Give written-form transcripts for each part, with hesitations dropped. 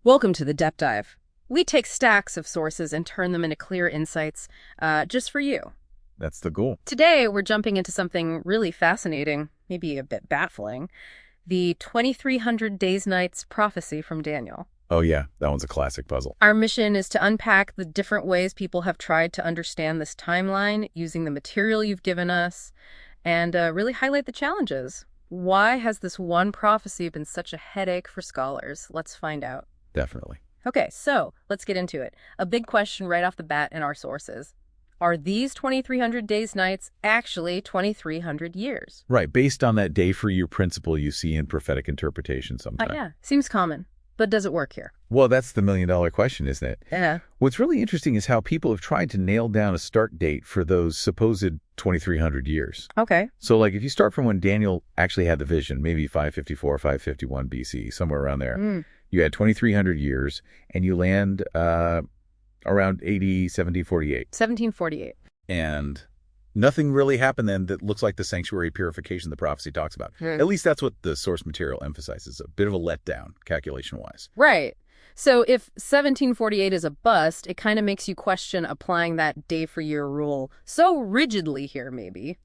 Welcome to the Depth Dive. We take stacks of sources and turn them into clear insights, just for you. That's the goal. Today, we're jumping into something really fascinating, maybe a bit baffling, the 2300 Days Nights prophecy from Daniel. Oh yeah, that one's a classic puzzle. Our mission is to unpack the different ways people have tried to understand this timeline using the material you've given us and really highlight the challenges. Why has this one prophecy been such a headache for scholars? Let's find out. Definitely. Okay, so let's get into it. A big question right off the bat in our sources. Are these 2300 days nights actually 2300 years? Right, based on that day for year principle you see in prophetic interpretation sometimes. Yeah, seems common. But does it work here? Well, that's the million-dollar question, isn't it? Yeah. What's really interesting is how people have tried to nail down a start date for those supposed 2300 years. Okay. So like if you start from when Daniel actually had the vision, maybe 554, 551 BC, somewhere around there. You had 2300 years and you land around AD 1748. 1748. And nothing really happened then that looks like the sanctuary purification the prophecy talks about. At least that's what the source material emphasizes, a bit of a letdown, calculation-wise. Right. So if 1748 is a bust, it kind of makes you question applying that day-for-year rule so rigidly here, maybe,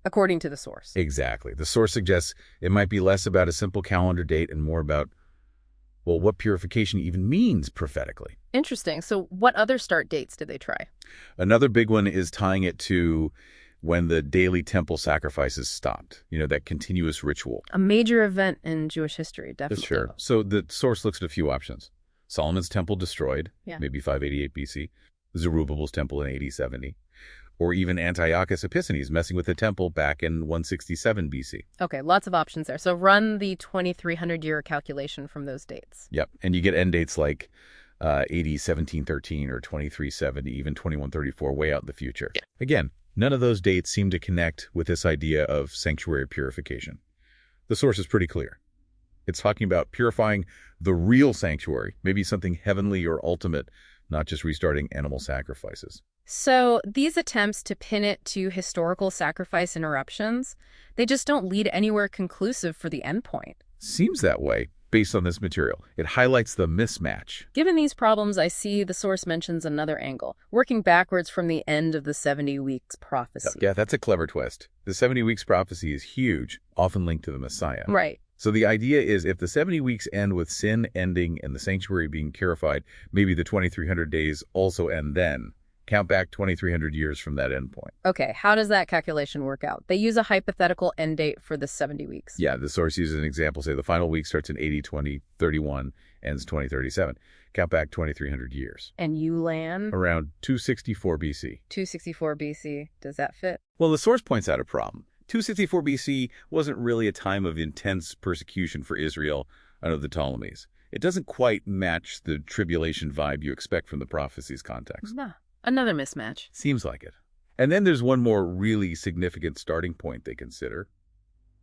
according to the source. Exactly. The source suggests it might be less about a simple calendar date and more about, well, what purification even means prophetically. Interesting. So what other start dates did they try? Another big one is tying it to when the daily temple sacrifices stopped, that continuous ritual. A major event in Jewish history, definitely. Sure. So the source looks at a few options. Solomon's temple destroyed, maybe 588 BC, Zerubbabel's temple in AD 70, or even Antiochus Epiphanes messing with the temple back in 167 BC. Okay, lots of options there. So run the 2300-year calculation from those dates. Yep, and you get end dates like AD 1713 or 2370, even 2134, way out in the future. Again, none of those dates seem to connect with this idea of sanctuary purification. The source is pretty clear. It's talking about purifying the real sanctuary, maybe something heavenly or ultimate, not just restarting animal sacrifices. So these attempts to pin it to historical sacrifice interruptions, they just don't lead anywhere conclusive for the endpoint. Seems that way, based on this material. It highlights the mismatch. Given these problems, I see the source mentions another angle, working backwards from the end of the 70 weeks prophecy. Yeah, that's a clever twist. The 70 weeks prophecy is huge, often linked to the Messiah. Right. So the idea is if the 70 weeks end with sin ending and the sanctuary being purified, maybe the 2300 days also end then. Count back 2300 years from that endpoint. Okay, how does that calculation work out? They use a hypothetical end date for the 70 weeks. Yeah, the source uses an example. Say the final week starts in AD 2031, ends 2037. Count back 2300 years. And you land? Around 264 BC. 264 BC. Does that fit? Well, the source points out a problem. 264 BC wasn't really a time of intense persecution for Israel under the Ptolemies. It doesn't quite match the tribulation vibe you expect from the prophecy's context. No. Another mismatch. Seems like it. And then there's one more really significant starting point they consider.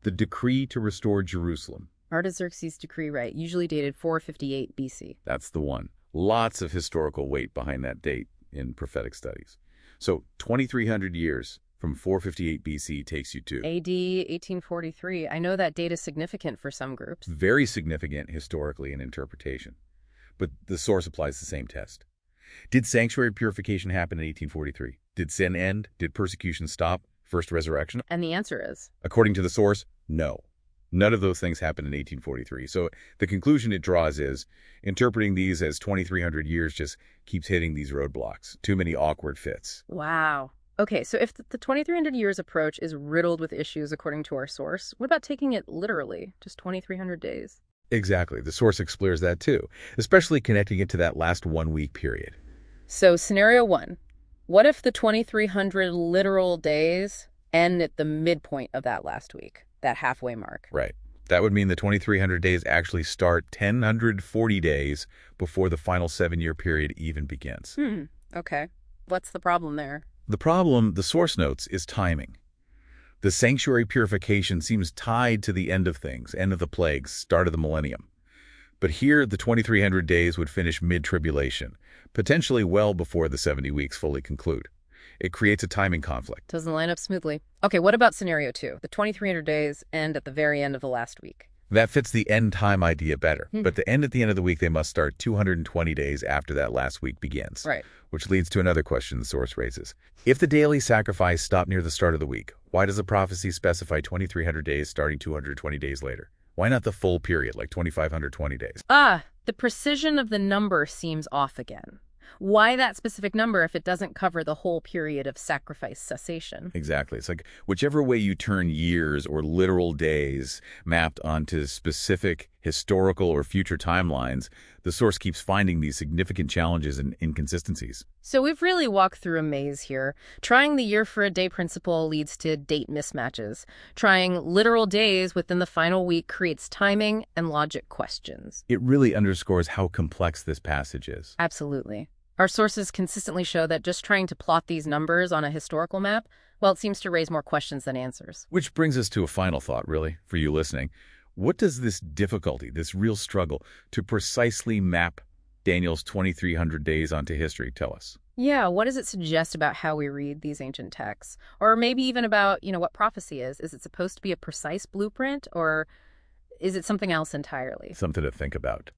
The decree to restore Jerusalem. Artaxerxes' decree, right, usually dated 458 BC. That's the one. Lots of historical weight behind that date in prophetic studies. So 2300 years from 458 BC takes you to AD 1843. I know that date is significant for some groups. Very significant historically in interpretation. But the source applies the same test. Did sanctuary purification happen in 1843? Did sin end? Did persecution stop? First resurrection? And the answer is? According to the source, no. None of those things happened in 1843. So the conclusion it draws is interpreting these as 2300 years just keeps hitting these roadblocks. Too many awkward fits. Wow. Okay, so if the 2300 years approach is riddled with issues according to our source, what about taking it literally, just 2300 days? Exactly. The source explores that too, especially connecting it to that last 1 week period. So scenario one, what if the 2300 literal days end at the midpoint of that last week, that halfway mark? Right. That would mean the 2300 days actually start 1040 days before the final 7-year period even begins. Okay. What's the problem there? The problem, the source notes, is timing. The sanctuary purification seems tied to the end of things, end of the plagues, start of the millennium. But here, the 2300 days would finish mid-tribulation, potentially well before the 70 weeks fully conclude. It creates a timing conflict. Doesn't line up smoothly. Okay, what about scenario two? The 2300 days end at the very end of the last week. That fits the end time idea better. But at the end of the week, they must start 220 days after that last week begins. Right. Which leads to another question the source raises. If the daily sacrifice stopped near the start of the week, why does the prophecy specify 2,300 days starting 220 days later? Why not the full period, like 2,520 days? The precision of the number seems off again. Why that specific number if it doesn't cover the whole period of sacrifice cessation? Exactly. It's like whichever way you turn years or literal days mapped onto specific historical or future timelines, the source keeps finding these significant challenges and inconsistencies. So we've really walked through a maze here. Trying the year for a day principle leads to date mismatches. Trying literal days within the final week creates timing and logic questions. It really underscores how complex this passage is. Absolutely. Our sources consistently show that just trying to plot these numbers on a historical map, well, it seems to raise more questions than answers. Which brings us to a final thought, really, for you listening. What does this difficulty, this real struggle to precisely map Daniel's 2,300 days onto history tell us? Yeah, what does it suggest about how we read these ancient texts? Or maybe even about, what prophecy is? Is it supposed to be a precise blueprint, or is it something else entirely? Something to think about.